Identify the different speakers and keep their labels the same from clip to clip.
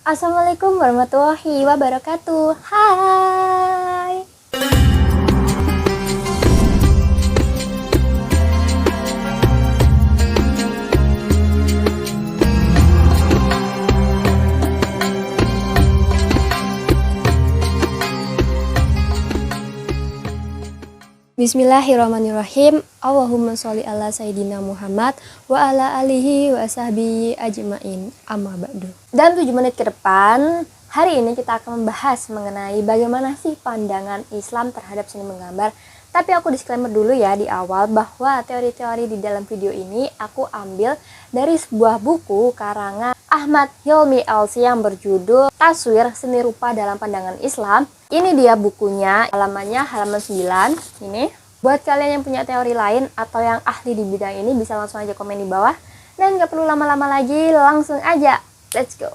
Speaker 1: Assalamualaikum warahmatullahi wabarakatuh. Hai. Bismillahirrahmanirrahim. Allahumma sholli ala sayyidina Muhammad wa ala alihi wa sahbihi ajmain. Amma ba'du. Dalam 7 menit ke depan, hari ini kita akan membahas mengenai bagaimana sih pandangan Islam terhadap seni menggambar. Tapi aku disclaimer dulu ya di awal bahwa teori-teori di dalam video ini aku ambil dari sebuah buku karangan Ahmad Hilmi Elsi yang berjudul Taswir Seni Rupa dalam Pandangan Islam. Ini dia bukunya, halamannya halaman 9. Ini buat kalian yang punya teori lain atau yang ahli di bidang ini bisa langsung aja komen di bawah. Dan gak perlu lama-lama lagi, langsung aja, let's go.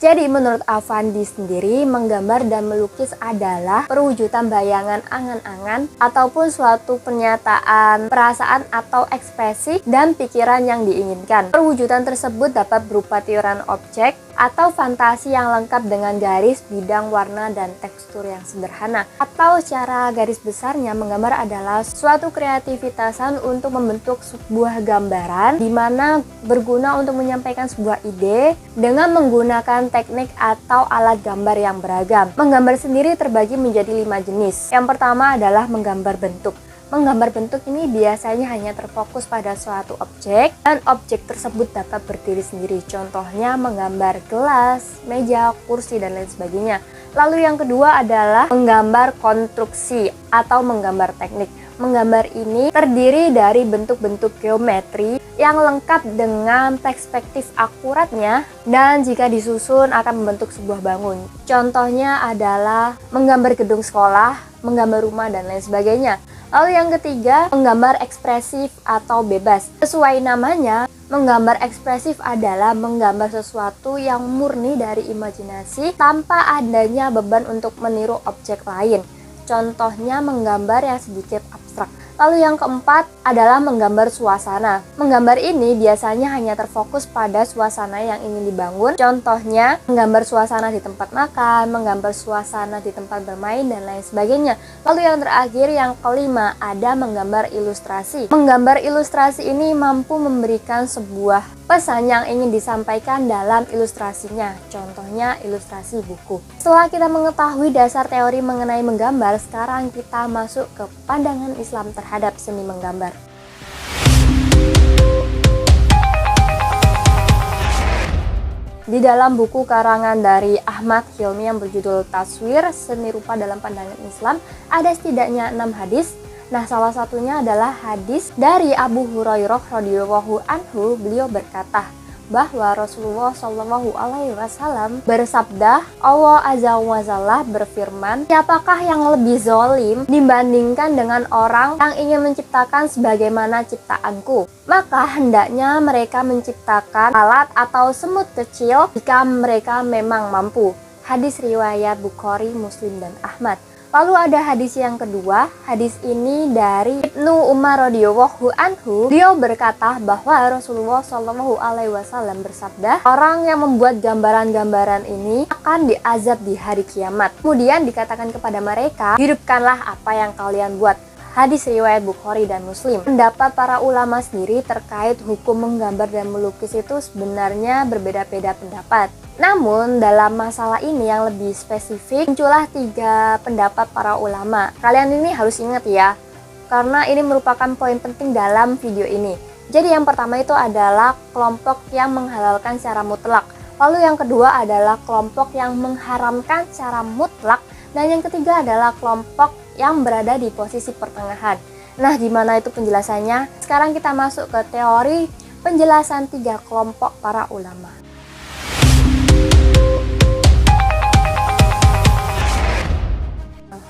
Speaker 1: Jadi menurut Afandi sendiri, menggambar dan melukis adalah perwujudan bayangan angan-angan ataupun suatu pernyataan perasaan atau ekspresi dan pikiran yang diinginkan. Perwujudan tersebut dapat berupa tiuran objek atau fantasi yang lengkap dengan garis, bidang, warna, dan tekstur yang sederhana. Atau secara garis besarnya, menggambar adalah suatu kreativitasan untuk membentuk sebuah gambaran di mana berguna untuk menyampaikan sebuah ide dengan menggunakan teknik atau alat gambar yang beragam. Menggambar sendiri terbagi menjadi 5 jenis. Yang pertama adalah menggambar bentuk. Menggambar bentuk ini biasanya hanya terfokus pada suatu objek dan objek tersebut dapat berdiri sendiri. Contohnya menggambar gelas, meja, kursi, dan lain sebagainya. Lalu yang kedua adalah menggambar konstruksi atau menggambar teknik. Menggambar ini terdiri dari bentuk-bentuk geometri yang lengkap dengan perspektif akuratnya dan jika disusun akan membentuk sebuah bangun. Contohnya adalah menggambar gedung sekolah, menggambar rumah, dan lain sebagainya. Lalu yang ketiga, menggambar ekspresif atau bebas. Sesuai namanya, menggambar ekspresif adalah menggambar sesuatu yang murni dari imajinasi tanpa adanya beban untuk meniru objek lain. Contohnya menggambar yang sedikit abstrak. Lalu yang keempat adalah menggambar suasana. Menggambar ini biasanya hanya terfokus pada suasana yang ingin dibangun. Contohnya menggambar suasana di tempat makan, menggambar suasana di tempat bermain, dan lain sebagainya. Lalu yang terakhir, yang kelima, ada menggambar ilustrasi. Menggambar ilustrasi ini mampu memberikan sebuah pesan yang ingin disampaikan dalam ilustrasinya. Contohnya ilustrasi buku. Setelah kita mengetahui dasar teori mengenai menggambar, sekarang kita masuk ke pandangan Islam terhadap seni menggambar. Di dalam buku karangan dari Ahmad Hilmi yang berjudul Taswir Seni Rupa dalam Pandangan Islam, ada setidaknya 6 hadis. Nah, salah satunya adalah hadis dari Abu Hurairah radhiyallahu anhu. Beliau berkata bahwa Rasulullah Shallallahu alaihi wasallam bersabda, Allah azza wa jalla berfirman, siapakah yang lebih zalim dibandingkan dengan orang yang ingin menciptakan sebagaimana ciptaanku? Maka hendaknya mereka menciptakan alat atau semut kecil jika mereka memang mampu. Hadis riwayat Bukhari, Muslim, dan Ahmad. Lalu ada hadis yang kedua. Hadis ini dari Ibnu Umar radhiyallahu anhu. Beliau berkata bahwa Rasulullah Shallallahu alaihi wasallam bersabda, orang yang membuat gambaran-gambaran ini akan diazab di hari kiamat. Kemudian dikatakan kepada mereka, hidupkanlah apa yang kalian buat. Hadis riwayat Bukhari dan Muslim. Pendapat para ulama sendiri terkait hukum menggambar dan melukis itu sebenarnya berbeda-beda pendapat. Namun dalam masalah ini yang lebih spesifik, muncullah 3 pendapat para ulama. Kalian ini harus ingat ya, karena ini merupakan poin penting dalam video ini. Jadi yang pertama itu adalah kelompok yang menghalalkan secara mutlak. Lalu yang kedua adalah kelompok yang mengharamkan secara mutlak. Dan yang ketiga adalah kelompok yang berada di posisi pertengahan. Nah, gimana itu penjelasannya? Sekarang kita masuk ke teori penjelasan 3 kelompok para ulama.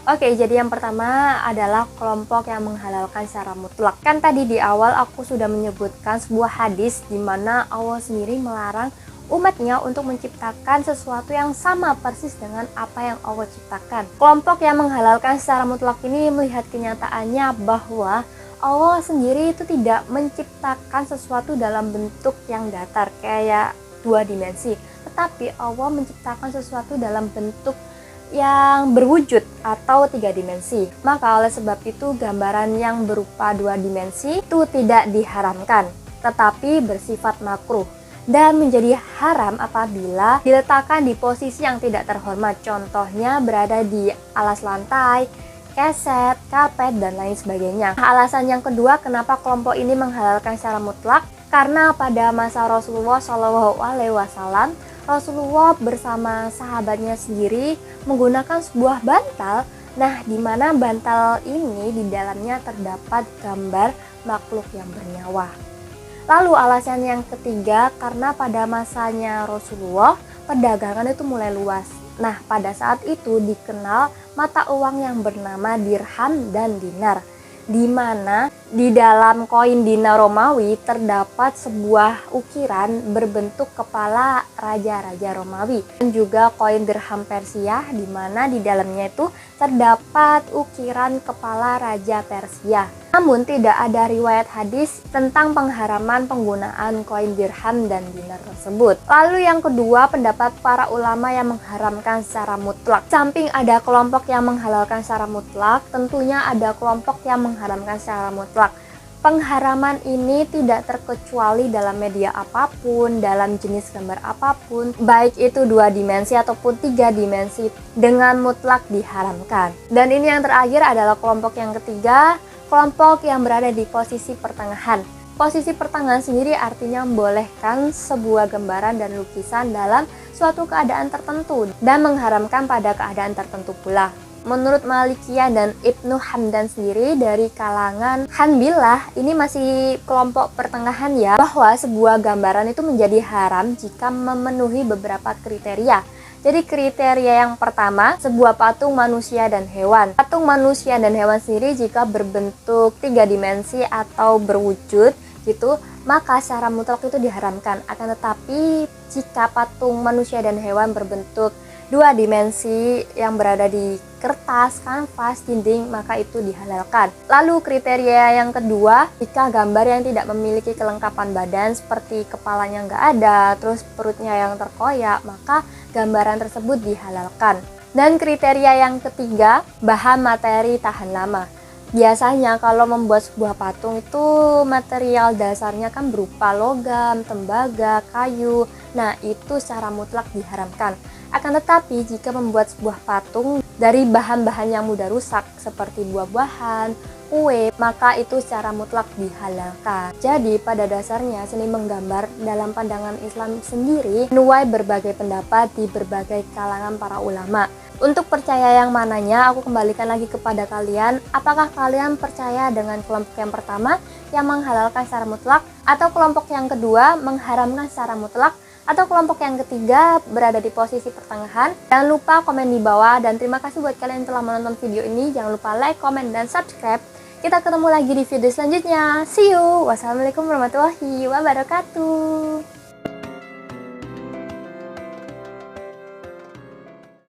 Speaker 1: Oke, jadi yang pertama adalah kelompok yang menghalalkan secara mutlak. Kan tadi di awal aku sudah menyebutkan sebuah hadis di mana Allah sendiri melarang umatnya untuk menciptakan sesuatu yang sama persis dengan apa yang Allah ciptakan. Kelompok yang menghalalkan secara mutlak ini melihat kenyataannya bahwa Allah sendiri itu tidak menciptakan sesuatu dalam bentuk yang datar kayak 2 dimensi, tetapi Allah menciptakan sesuatu dalam bentuk yang berwujud atau 3 dimensi. Maka oleh sebab itu gambaran yang berupa 2 dimensi itu tidak diharamkan, tetapi bersifat makruh dan menjadi haram apabila diletakkan di posisi yang tidak terhormat. Contohnya berada di alas lantai, keset, karpet, dan lain sebagainya. Alasan yang kedua kenapa kelompok ini menghalalkan secara mutlak, karena pada masa Rasulullah SAW, Rasulullah bersama sahabatnya sendiri menggunakan sebuah bantal. Nah, di mana bantal ini di dalamnya terdapat gambar makhluk yang bernyawa. Lalu alasan yang ketiga, karena pada masanya Rasulullah perdagangan itu mulai luas. Nah, pada saat itu dikenal mata uang yang bernama dirham dan dinar, di mana di dalam koin dinar Romawi terdapat sebuah ukiran berbentuk kepala raja-raja Romawi, dan juga koin dirham Persia di mana di dalamnya itu terdapat ukiran kepala raja Persia. Namun tidak ada riwayat hadis tentang pengharaman penggunaan koin dirham dan dinar tersebut. Lalu yang kedua, pendapat para ulama yang mengharamkan secara mutlak. Samping ada kelompok yang menghalalkan secara mutlak, tentunya ada kelompok yang mengharamkan secara mutlak. Pengharaman ini tidak terkecuali dalam media apapun, dalam jenis gambar apapun, baik itu 2 dimensi ataupun 3 dimensi, dengan mutlak diharamkan. Dan ini yang terakhir adalah kelompok yang ketiga, kelompok yang berada di posisi pertengahan. Posisi pertengahan sendiri artinya membolehkan sebuah gambaran dan lukisan dalam suatu keadaan tertentu dan mengharamkan pada keadaan tertentu pula. Menurut Malikiyah dan Ibnu Hamdan sendiri dari kalangan Hanbilah, ini masih kelompok pertengahan ya, bahwa sebuah gambaran itu menjadi haram jika memenuhi beberapa kriteria. Jadi kriteria yang pertama, sebuah patung manusia dan hewan. Patung manusia dan hewan sendiri jika berbentuk 3 dimensi atau berwujud gitu, maka secara mutlak itu diharamkan. Akan tetapi jika patung manusia dan hewan berbentuk 2 dimensi yang berada di kertas, kanvas, dinding, maka itu dihalalkan. Lalu kriteria yang kedua, jika gambar yang tidak memiliki kelengkapan badan seperti kepalanya nggak ada, terus perutnya yang terkoyak, maka gambaran tersebut dihalalkan. Dan kriteria yang ketiga, bahan materi tahan lama. Biasanya kalau membuat sebuah patung itu material dasarnya kan berupa logam, tembaga, kayu. Nah, itu secara mutlak diharamkan. Akan tetapi jika membuat sebuah patung dari bahan-bahan yang mudah rusak seperti buah-buahan, kue, maka itu secara mutlak dihalalkan. Jadi pada dasarnya seni menggambar dalam pandangan Islam sendiri menuai berbagai pendapat di berbagai kalangan para ulama. Untuk percaya yang mananya, aku kembalikan lagi kepada kalian. Apakah kalian percaya dengan kelompok yang pertama yang menghalalkan secara mutlak, atau kelompok yang kedua mengharamkan secara mutlak, atau kelompok yang ketiga berada di posisi pertengahan? Jangan lupa komen di bawah, dan terima kasih buat kalian yang telah menonton video ini. Jangan lupa like, komen, dan subscribe. Kita ketemu lagi di video selanjutnya. See you. Wassalamualaikum warahmatullahi wabarakatuh.